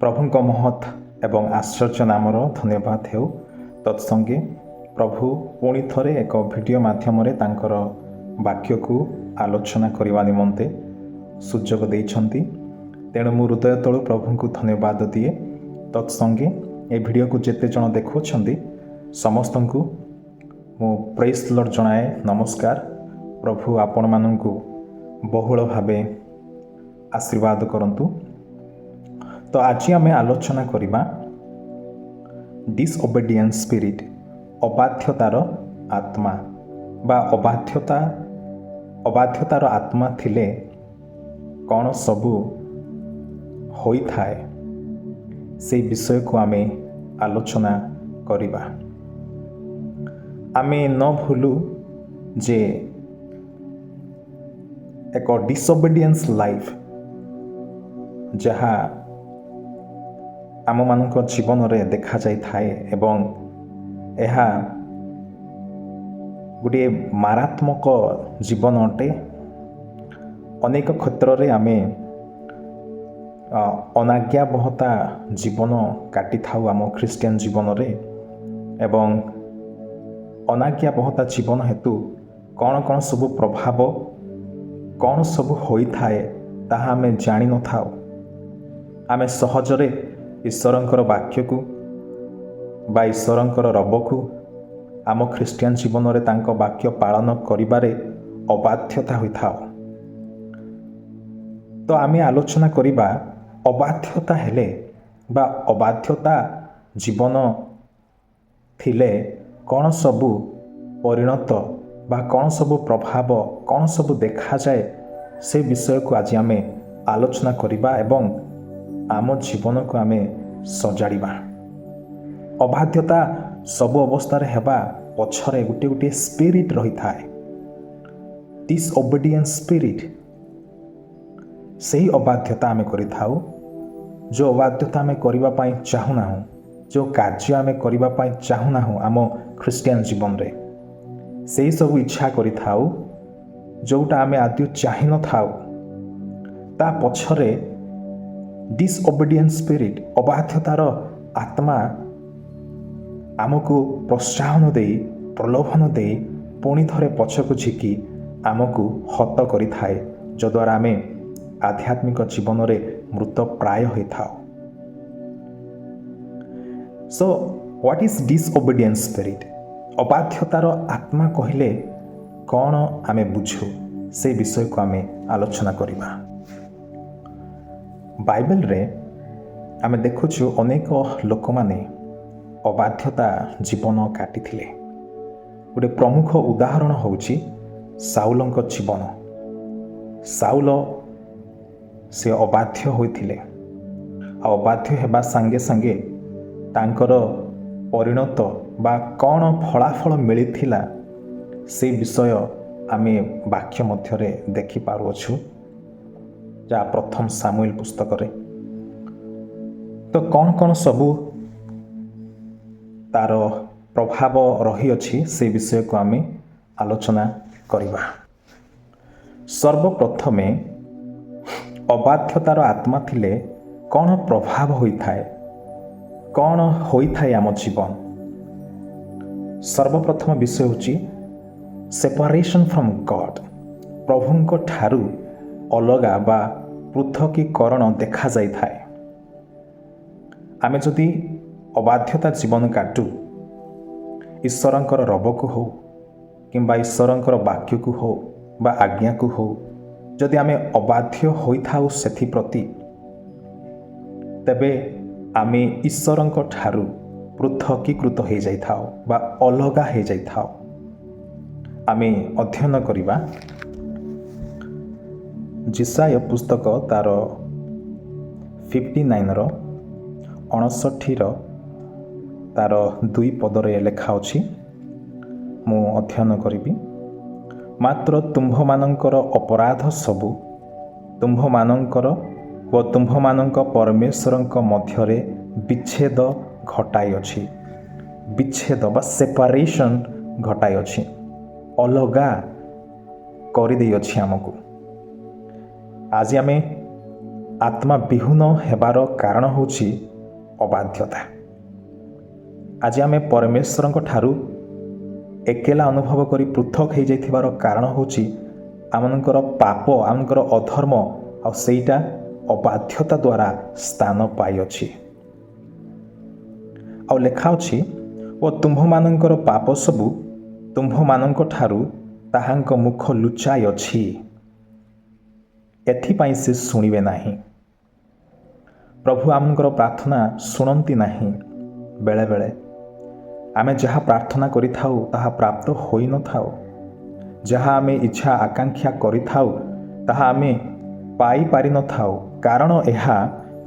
ପ୍ରଭୁଙ୍କ ମହତ୍ ଏବଂ ଆଶ୍ଚର୍ଯ୍ୟ ନାମର ଧନ୍ୟବାଦ ହେଉ। ତତ୍ସଙ୍ଗେ ପ୍ରଭୁ ପୁଣି ଥରେ ଏକ ଭିଡ଼ିଓ ମାଧ୍ୟମରେ ତାଙ୍କର ବାକ୍ୟକୁ ଆଲୋଚନା କରିବା ନିମନ୍ତେ ସୁଯୋଗ ଦେଇଛନ୍ତି। ତେଣୁ ମୁଁ ହୃଦୟ ତଳୁ ପ୍ରଭୁଙ୍କୁ ଧନ୍ୟବାଦ ଦିଏ। ତତ୍ସଙ୍ଗେ ଏ ଭିଡ଼ିଓକୁ ଯେତେ ଜଣ ଦେଖୁଛନ୍ତି ସମସ୍ତଙ୍କୁ ମୁଁ ପ୍ରେଜ୍ ଲର୍ଡ ଜଣାଏ। ନମସ୍କାର। ପ୍ରଭୁ ଆପଣମାନଙ୍କୁ ବହୁଳ ଭାବେ ଆଶୀର୍ବାଦ କରନ୍ତୁ। ତ ଆଜି ଆମେ ଆଲୋଚନା କରିବା ଡିସ୍ଓବେଡିଏନ୍ସ ସ୍ପିରିଟ୍, ଅବାଧ୍ୟତାର ଆତ୍ମା ବା ଅବାଧ୍ୟତାର ଆତ୍ମା ଥିଲେ କ'ଣ ସବୁ ହୋଇଥାଏ, ସେହି ବିଷୟକୁ ଆମେ ଆଲୋଚନା କରିବା। ଆମେ ନ ଭୁଲୁ ଯେ ଏକ ଡିସ୍ଓବେଡିଏନ୍ସ ଲାଇଫ୍ ଯାହା ଆମମାନଙ୍କ ଜୀବନରେ ଦେଖାଯାଇଥାଏ ଏବଂ ଏହା ଗୋଟିଏ ମାରାତ୍ମକ ଜୀବନ ଅଟେ। ଅନେକ କ୍ଷେତ୍ରରେ ଆମେ ଅନାଜ୍ଞାବହତା ଜୀବନ କାଟିଥାଉ ଆମ ଖ୍ରୀଷ୍ଟିଆନ ଜୀବନରେ ଏବଂ ଅନାଜ୍ଞାବହତା ଜୀବନ ହେତୁ କ'ଣ କ'ଣ ସବୁ ପ୍ରଭାବ, କ'ଣ ସବୁ ହୋଇଥାଏ ତାହା ଆମେ ଜାଣିନଥାଉ। ଆମେ ସହଜରେ ଈଶ୍ୱରଙ୍କର ବାକ୍ୟକୁ ବା ଈଶ୍ୱରଙ୍କର ରବକୁ ଆମ ଖ୍ରୀଷ୍ଟିଆନ ଜୀବନରେ ତାଙ୍କ ବାକ୍ୟ ପାଳନ କରିବାରେ ଅବାଧ୍ୟତା ହୋଇଥାଉ। ତ ଆମେ ଆଲୋଚନା କରିବା ଅବାଧ୍ୟତା ହେଲେ ବା ଅବାଧ୍ୟତା ଜୀବନ ଥିଲେ କ'ଣ ସବୁ ପରିଣତ ବା କ'ଣ ସବୁ ପ୍ରଭାବ, କ'ଣ ସବୁ ଦେଖାଯାଏ, ସେ ବିଷୟକୁ ଆଜି ଆମେ ଆଲୋଚନା କରିବା ଏବଂ ଆମ ଜୀବନକୁ ଆମେ ସଜାଡ଼ିବା। ଅବାଧ୍ୟତା ସବୁ ଅବସ୍ଥାରେ ହେବା ପଛରେ ଗୋଟିଏ ସ୍ପିରିଟ୍ ରହିଥାଏ, ଡିସ୍ଓବେଡିଏନ୍ସ ସ୍ପିରିଟ୍। ସେହି ଅବାଧ୍ୟତା ଆମେ କରିଥାଉ, ଯେଉଁ ଅବାଧ୍ୟତା ଆମେ କରିବା ପାଇଁ ଚାହୁଁନାହୁଁ, ଯେଉଁ କାର୍ଯ୍ୟ ଆମେ କରିବା ପାଇଁ ଚାହୁଁନାହୁଁ ଆମ ଖ୍ରୀଷ୍ଟିଆନ ଜୀବନରେ, ସେହିସବୁ ଇଚ୍ଛା କରିଥାଉ ଯେଉଁଟା ଆମେ ଆଦୌ ଚାହିଁନଥାଉ। ତା ପଛରେ ଡିସ୍ଓବେଡିଏନ୍ସ ସ୍ପିରିଟ୍, ଅବାଧ୍ୟତାର ଆତ୍ମା ଆମକୁ ପ୍ରୋତ୍ସାହନ ଦେଇ, ପ୍ରଲୋଭନ ଦେଇ ପୁଣି ଥରେ ପଛକୁ ଝିକି ଆମକୁ ହତ କରିଥାଏ, ଯଦ୍ୱାରା ଆମେ ଆଧ୍ୟାତ୍ମିକ ଜୀବନରେ ମୃତ ପ୍ରାୟ ହୋଇଥାଉ। So what is disobedience spirit? ଅବାଧ୍ୟତାର ଆତ୍ମା କହିଲେ କ'ଣ ଆମେ ବୁଝୁ, ସେ ବିଷୟକୁ ଆମେ ଆଲୋଚନା କରିବା। ବାଇବେଲରେ ଆମେ ଦେଖୁଛୁ ଅନେକ ଲୋକମାନେ ଅବାଧ୍ୟତା ଜୀବନ କାଟିଥିଲେ। ଗୋଟେ ପ୍ରମୁଖ ଉଦାହରଣ ହେଉଛି ସାଉଲଙ୍କ ଜୀବନ। ସାଉଲ ସେ ଅବାଧ୍ୟ ହୋଇଥିଲେ ଆଉ ଅବାଧ୍ୟ ହେବା ସାଙ୍ଗେ ସାଙ୍ଗେ ତାଙ୍କର ପରିଣତ ବା କ'ଣ ଫଳାଫଳ ମିଳିଥିଲା ସେ ବିଷୟ ଆମେ ବାକ୍ୟ ମଧ୍ୟରେ ଦେଖିପାରୁଅଛୁ, ଯାହା ପ୍ରଥମ ସାମୁଏଲ ପୁସ୍ତକରେ। ତ କ'ଣ କ'ଣ ସବୁ ତାର ପ୍ରଭାବ ରହିଅଛି ସେ ବିଷୟକୁ ଆମେ ଆଲୋଚନା କରିବା। ସର୍ବପ୍ରଥମେ ଅବାଧ୍ୟତାର ଆତ୍ମା ଥିଲେ କ'ଣ ପ୍ରଭାବ ହୋଇଥାଏ, କ'ଣ ହୋଇଥାଏ ଆମ ଜୀବନ। ସର୍ବପ୍ରଥମ ବିଷୟ ହେଉଛି ସେପାରେସନ୍ ଫ୍ରମ୍ ଗଡ୍। ପ୍ରଭୁଙ୍କ ଠାରୁ ଅଲଗା ବା ପୃଥକୀକରଣ ଦେଖାଯାଇଥାଏ। ଆମେ ଯଦି ଅବାଧ୍ୟତା ଜୀବନ କାଟୁ, ଈଶ୍ୱରଙ୍କର ରବକୁ ହେଉ କିମ୍ବା ଈଶ୍ୱରଙ୍କର ବାକ୍ୟକୁ ହେଉ ବା ଆଜ୍ଞାକୁ ହେଉ, ଯଦି ଆମେ ଅବାଧ୍ୟ ହୋଇଥାଉ ସେଥିପ୍ରତି, ତେବେ ଆମେ ଈଶ୍ୱରଙ୍କ ଠାରୁ ପୃଥକୀକୃତ ହୋଇଯାଇଥାଉ ବା ଅଲଗା ହୋଇଯାଇଥାଉ। ଆମେ ଅଧ୍ୟୟନ କରିବା ଯେଶାୟା ପୁସ୍ତକ ତାର 59ର 59ର ତାର 2 ପଦରେ ଲେଖା ଅଛି। ମୁଁ ଅଧ୍ୟୟନ କରିବି। ମାତ୍ର ତୁମ୍ଭମାନଙ୍କର ଅପରାଧ ସବୁ ତୁମ୍ଭମାନଙ୍କର ଓ ତୁମ୍ଭମାନଙ୍କ ପରମେଶ୍ୱରଙ୍କ ମଧ୍ୟରେ ବିଚ୍ଛେଦ ଘଟାଇଅଛି। ବିଚ୍ଛେଦ ବା ସେପାରେସନ୍ ଘଟାଇଅଛି, ଅଲଗା କରିଦେଇଅଛି ଆମକୁ। ଆଜି ଆମେ ଆତ୍ମା ବିହୀନ ହେବାର କାରଣ ହେଉଛି ଅବାଧ୍ୟତା। ଆଜି ଆମେ ପରମେଶ୍ୱରଙ୍କ ଠାରୁ ଏକେଲା ଅନୁଭବ କରି ପୃଥକ ହୋଇଯାଇଥିବାର କାରଣ ହେଉଛି ଆମମାନଙ୍କର ପାପ, ଆମମାନଙ୍କର ଅଧର୍ମ, ଆଉ ସେଇଟା ଅବାଧ୍ୟତା ଦ୍ୱାରା ସ୍ଥାନ ପାଇଅଛି। ଆଉ ଲେଖା ଅଛି, ଓ ତୁମ୍ଭମାନଙ୍କର ପାପ ସବୁ ତୁମ୍ଭମାନଙ୍କ ଠାରୁ ତାହାଙ୍କ ମୁଖ ଲୁଚାଇ ଅଛି, ଏଥିପାଇଁ ସେ ଶୁଣିବେ ନାହିଁ। ପ୍ରଭୁ ଆମଙ୍କର ପ୍ରାର୍ଥନା ଶୁଣନ୍ତି ନାହିଁ। ବେଳେବେଳେ ଆମେ ଯାହା ପ୍ରାର୍ଥନା କରିଥାଉ ତାହା ପ୍ରାପ୍ତ ହୋଇନଥାଉ। ଯାହା ଆମେ ଇଚ୍ଛା ଆକାଂକ୍ଷା କରିଥାଉ ତାହା ଆମେ ପାଇପାରିନଥାଉ। କାରଣ ଏହା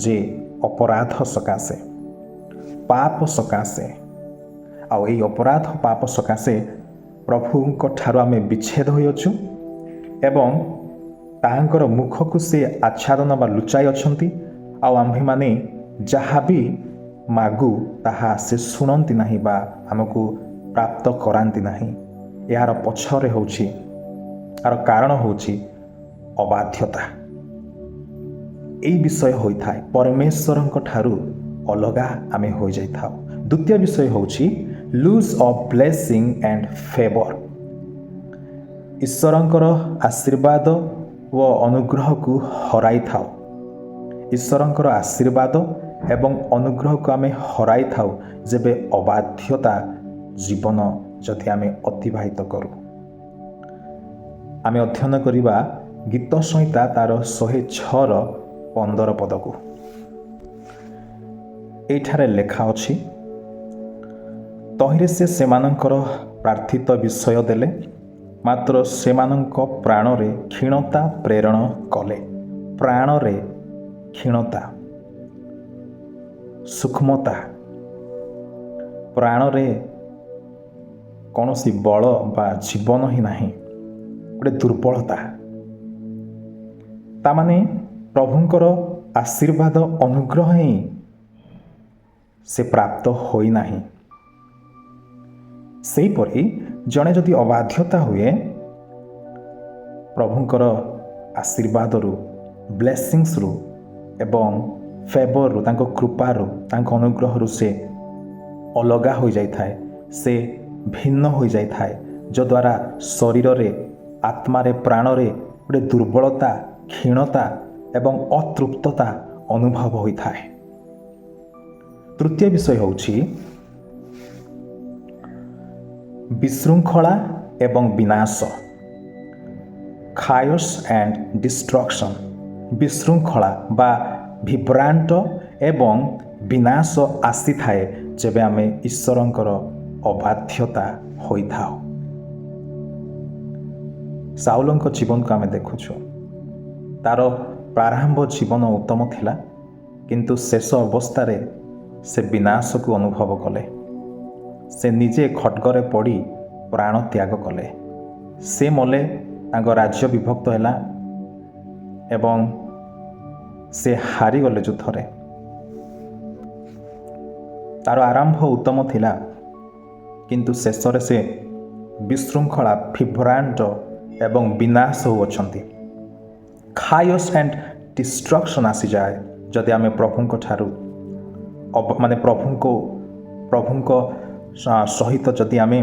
ଯେ ଅପରାଧ ସକାଶେ, ପାପ ସକାଶେ। ଆଉ ଏହି ଅପରାଧ ପାପ ସକାଶେ ପ୍ରଭୁଙ୍କ ଠାରୁ ଆମେ ବିଚ୍ଛେଦ ହୋଇଅଛୁ ଏବଂ ତାହାଙ୍କର ମୁଖକୁ ସେ ଆଚ୍ଛାଦନ ବା ଲୁଚାଇ ଅଛନ୍ତି। ଆଉ ଆମ୍ଭେମାନେ ଯାହା ବି ମାଗୁ ତାହା ସେ ଶୁଣନ୍ତି ନାହିଁ ବା ଆମକୁ ପ୍ରାପ୍ତ କରାନ୍ତି ନାହିଁ। ଏହାର ପଛରେ ହେଉଛି, ଏହାର କାରଣ ହେଉଛି ଅବାଧ୍ୟତା। ଏହି ବିଷୟ ହୋଇଥାଏ, ପରମେଶ୍ୱରଙ୍କ ଠାରୁ ଅଲଗା ଆମେ ହୋଇଯାଇଥାଉ। ଦ୍ୱିତୀୟ ବିଷୟ ହେଉଛି lose of blessing and favour. ଈଶ୍ୱରଙ୍କର ଆଶୀର୍ବାଦ ଓ ଅନୁଗ୍ରହକୁ ହରାଇଥାଉ। ଈଶ୍ୱରଙ୍କର ଆଶୀର୍ବାଦ ଏବଂ ଅନୁଗ୍ରହକୁ ଆମେ ହରାଇଥାଉ ଯେବେ ଅବାଧ୍ୟତା ଜୀବନ ଯଦି ଆମେ ଅତିବାହିତ କରୁ। ଆମେ ଅଧ୍ୟୟନ କରିବା ଗୀତ ସଂହିତା ତାର 106:15 ପଦକୁ। ଏଇଠାରେ ଲେଖା ଅଛି, ତହିଁରେ ସେ ସେମାନଙ୍କର ପ୍ରାର୍ଥିତ ବିଷୟ ଦେଲେ, ମାତ୍ର ସେମାନଙ୍କ ପ୍ରାଣରେ କ୍ଷୀଣତା ପ୍ରେରଣ କଲେ। ପ୍ରାଣରେ କ୍ଷୀଣତା, ସୂକ୍ଷ୍ମତା, ପ୍ରାଣରେ କୌଣସି ବଳ ବା ଜୀବନ ହିଁ ନାହିଁ, ଗୋଟେ ଦୁର୍ବଳତା। ତାମାନେ ପ୍ରଭୁଙ୍କର ଆଶୀର୍ବାଦ ଅନୁଗ୍ରହ ହିଁ ସେ ପ୍ରାପ୍ତ ହୋଇନାହିଁ। ସେହିପରି ଜଣେ ଯଦି ଅବାଧ୍ୟତା ହୁଏ, ପ୍ରଭୁଙ୍କର ଆଶୀର୍ବାଦରୁ, ବ୍ଲେସିଂସରୁ ଏବଂ ଫେଭରରୁ, ତାଙ୍କ କୃପାରୁ, ତାଙ୍କ ଅନୁଗ୍ରହରୁ ସେ ଅଲଗା ହୋଇଯାଇଥାଏ, ସେ ଭିନ୍ନ ହୋଇଯାଇଥାଏ, ଯଦ୍ୱାରା ଶରୀରରେ, ଆତ୍ମାରେ, ପ୍ରାଣରେ ଗୋଟେ ଦୁର୍ବଳତା, କ୍ଷୀଣତା ଏବଂ ଅତୃପ୍ତତା ଅନୁଭବ ହୋଇଥାଏ। ତୃତୀୟ ବିଷୟ ହେଉଛି ବିଶୃଙ୍ଖଳା ଏବଂ ବିନାଶ, ଖାୟସ୍ ଆଣ୍ଡ ଡିଷ୍ଟ୍ରକ୍ସନ୍। ବିଶୃଙ୍ଖଳା ବା ବିଭ୍ରାନ୍ତ ଏବଂ ବିନାଶ ଆସିଥାଏ ଯେବେ ଆମେ ଈଶ୍ୱରଙ୍କର ଅବାଧ୍ୟତା ହୋଇଥାଉ। ସାଉଲଙ୍କ ଜୀବନକୁ ଆମେ ଦେଖୁଛୁ, ତାର ପ୍ରାରମ୍ଭ ଜୀବନ ଉତ୍ତମ ଥିଲା, କିନ୍ତୁ ଶେଷ ଅବସ୍ଥାରେ ସେ ବିନାଶକୁ ଅନୁଭବ କଲେ। ସେ ନିଜେ ଖड्गରେ ପଡ଼ି ପ୍ରାଣ ତ୍ୟାଗ କଲେ। ସେ ମଲେ, ତାଙ୍କ ରାଜ୍ୟ ବିଭକ୍ତ ହେଲା ଏବଂ ସେ ହାରିଗଲେ ଯୁଦ୍ଧରେ। ତାର ଆରମ୍ଭ ଉତ୍ତମ ଥିଲା, କିନ୍ତୁ ଶେଷରେ ସେ ବିଶୃଙ୍ଖଳା, ବିଭ୍ରାନ୍ତ ଏବଂ ବିନାଶ ହେଉଅଛନ୍ତି। ଖାୟସ୍ ଆଣ୍ଡ ଡିଷ୍ଟ୍ରକ୍ସନ୍ ଆସିଯାଏ ଯଦି ଆମେ ପ୍ରଭୁଙ୍କ ଠାରୁ ପ୍ରଭୁଙ୍କ ସହିତ ଯଦି ଆମେ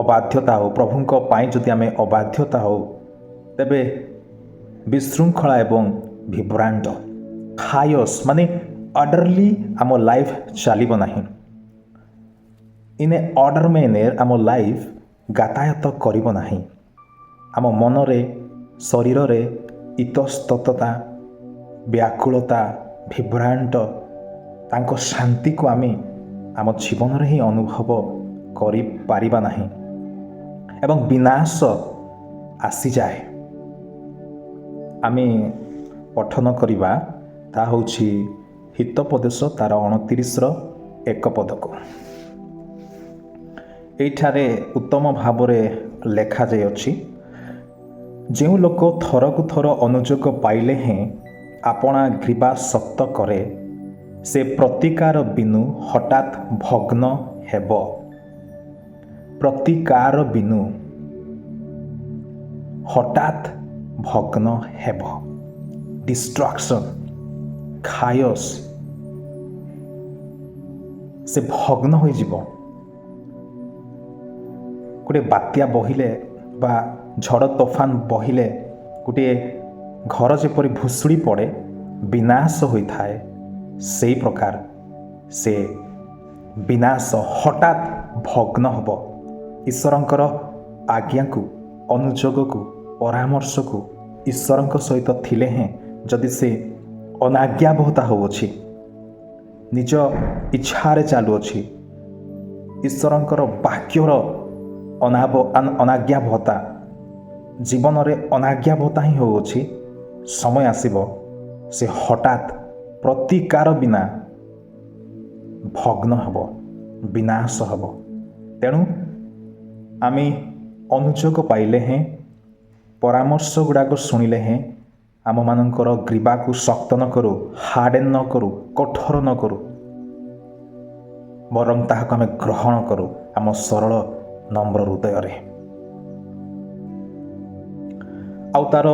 ଅବାଧ୍ୟତା ହେଉ, ପ୍ରଭୁଙ୍କ ପାଇଁ ଯଦି ଆମେ ଅବାଧ୍ୟତା ହେଉ, ତେବେ ବିଶୃଙ୍ଖଳା ଏବଂ ବିଭ୍ରାନ୍ତ, ଖାୟସ୍ ମାନେ ଅର୍ଡରଲି ଆମ ଲାଇଫ୍ ଚାଲିବ ନାହିଁ। ଇନ୍ ଏ ଅର୍ଡର ମ୍ୟାନେର ଆମ ଲାଇଫ୍ ଯାତାୟାତ କରିବ ନାହିଁ। ଆମ ମନରେ, ଶରୀରରେ ଇତସ୍ତତତା, ବ୍ୟାକୁଳତା, ବିଭ୍ରାନ୍ତ, ତାଙ୍କ ଶାନ୍ତିକୁ ଆମେ ଆମ ଜୀବନରେ ହିଁ ଅନୁଭବ କରିପାରିବା ନାହିଁ ଏବଂ ବିନାଶ ଆସିଯାଏ। ଆମେ ପଠନ କରିବା, ତାହା ହେଉଛି ହିତୋପଦେଶ ତାର 29:1 ପଦକୁ। ଏଇଠାରେ ଉତ୍ତମ ଭାବରେ ଲେଖାଯାଇଅଛି, ଯେଉଁ ଲୋକ ଥରକୁ ଥର ଅନୁଯୋଗ ପାଇଲେ ହେଁ ଆପଣା ଗ୍ରୀବା ଶକ୍ତ କରେ, ସେ ପ୍ରତିକାର ବିନୁ ହଠାତ୍ ଭଗ୍ନ ହେବ। ପ୍ରତିକାର ବିନୁ ହଠାତ୍ ଭଗ୍ନ ହେବ। डिस्ट्रक्शन खायोस से भग्न हो गोटे बात्या बहिले बा झड़ तोफान बहिले गोटे घर जेपरी भुशुड़ी पड़े विनाश होता है से प्रकार से विनाश हठात भग्न हब ईश्वरंकर आज्ञा को अनुजोग को परामर्श को ईश्वर सहित थिले हैं जदि से अनाज्ञाबहता होउछि निज इच्छारे चालुअछि ईश्वरंकर वाक्यर अनाज्ञाबहता जीवन में अनाज्ञाबहता ही होउछि समय आसिब से हठात प्रतिकार बिना भग्न हब विनाश हब तेणु आमे अनुजोग पाइले हैं परामर्श गुड़ाक शुणिले हैं आम मानकर ग्रीवा को शक्त न करूँ हार्डेन न करूँ कठोर न करूँ बरं ताहाक आमे ग्रहण करूँ आम सरल नम्र हृदय आउ तार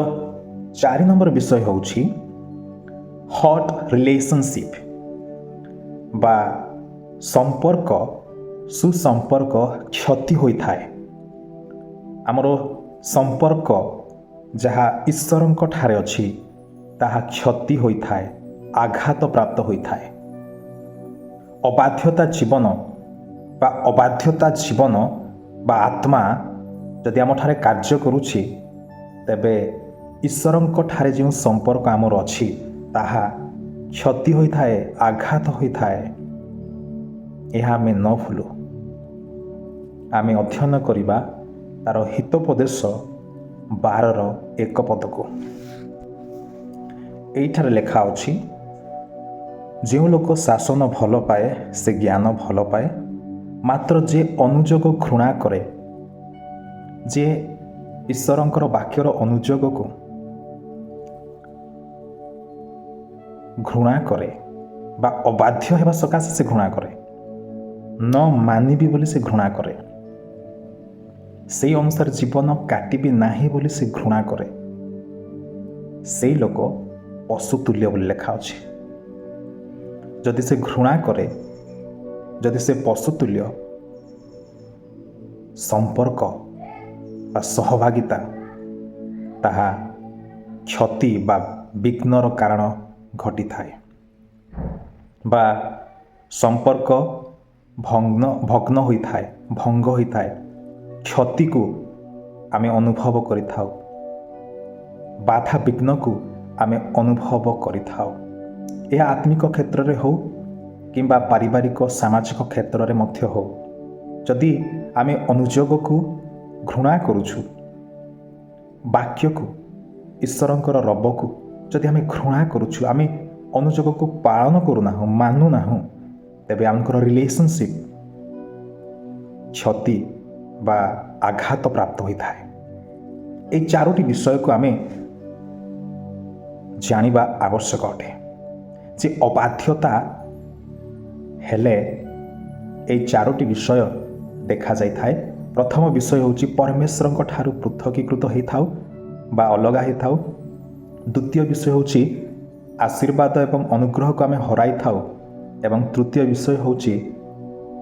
4 नंबर विषय होउछि हॉट रिलेशनशिप बा संपर्क सुसंपर्क क्षति होइथाए आमर संपर्क जहाँ ईश्वरंक ठारे अछि ताहा क्षति होइथाए आघात प्राप्त होइथाए अबाध्यता जीवन बा आत्मा जदि आम ठारे कार्य करुछि तेबे ईश्वरंक ठारे जो संपर्क आमर अछि ताहा क्षति होइथाए आघात होइथाए यह आमे न भूलु आमे अध्ययन करिबा तार हितोपदेश 12 पद को एठारे लेखा अछि जो लोक शासन भल पाए से ज्ञान भल पाए मात्र जे अनुजोग घृणा करे जे ईश्वरंकर वाक्यर अनुजोग को घृणा करे बा अबाध्य हेबा सकाशे से घृणा करे न मानिबी बोली से घृणा करे से अनुसार जीवन काटिबी नाही बोली से घृणा करे से लोक पशुतुल्य बोली लेखा अछि जदि से घृणा करे जदि से पशुतुल्य संपर्क बा सहभागिता ताहा क्षति बा विघ्नर कारण घटी थाए बा संपर्क भग्न होइथाए भंग होइथाए क्षति को आमे अनुभव करिथाउ बाधा विघ्न को आमे अनुभव करिथाउ यह आत्मिक क्षेत्र में हो किंबा पारिवारिक सामाजिक क्षेत्र में मध्य हो जदि आमे अनुजोग को घृणा करुछु वाक्य को ईश्वरंकर रब को जदि आमे घृणा करुछु आमे अनुजोग को पालन करूना मानु ना तेबे आमकर रिलेशनशिप क्षति बा आघात प्राप्त होता है ये 4टी विषय को आमे जानिबा आवश्यक अटे जे अबाध्यता हेले ये 4टी विषय देखा जाय थाए प्रथम विषय होची परमेश्वरंक ठारू पृथकीकृत होई थाउ बा अलगा होई थाउ द्वितीय विषय होची आशीर्वाद एवं अनुग्रह को आमे हराई थाउ एवं तृतीय विषय होची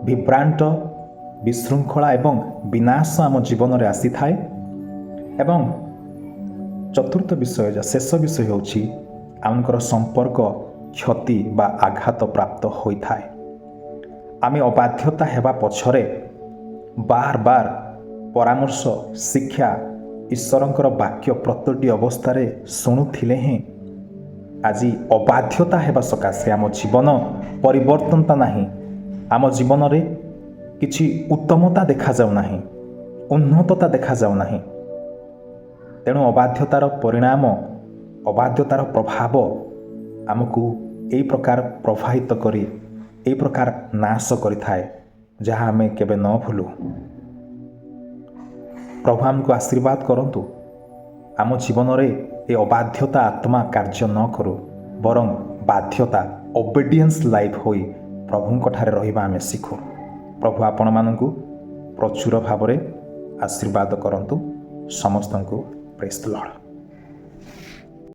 विभ्रांत विशृंखला एवं विनाश आम जीवन में आसी थाए एवं चतुर्थ विषय शेष विषय होची आमकर संपर्क क्षति बा आघात प्राप्त होता है आमे अबाध्यता हेबा पछरे बार बार परामर्श शिक्षा ईश्वरंकर वाक्य प्रत्येकटी अवस्था शुणुथिले हैं आज अबाध्यता हेबा सकाशे आम जीवन परिवर्तनता नहीं आम जीवन रे किछि उत्तमता देखा जाऊ नाही उन्नतता देखा जाऊ नाही तेणु अबाध्यतार परिणाम अबाध्यतार प्रभाव आमको एई प्रकार प्रभावित करी एई प्रकार नाश करिथाए जहाँ आमे केबे न भूलु प्रभु आमको आशीर्वाद करंतु आम जीवन रे ए अबाध्यता आत्मा कार्य न करू बरं बाध्यता ओबेडियंस लाइफ होई प्रभुंक ठारे रहिबा आमे शिखु प्रभु आपण मानकु प्रचुर भाव में आशीर्वाद करंतु समस्तंकु प्रेज द लॉर्ड।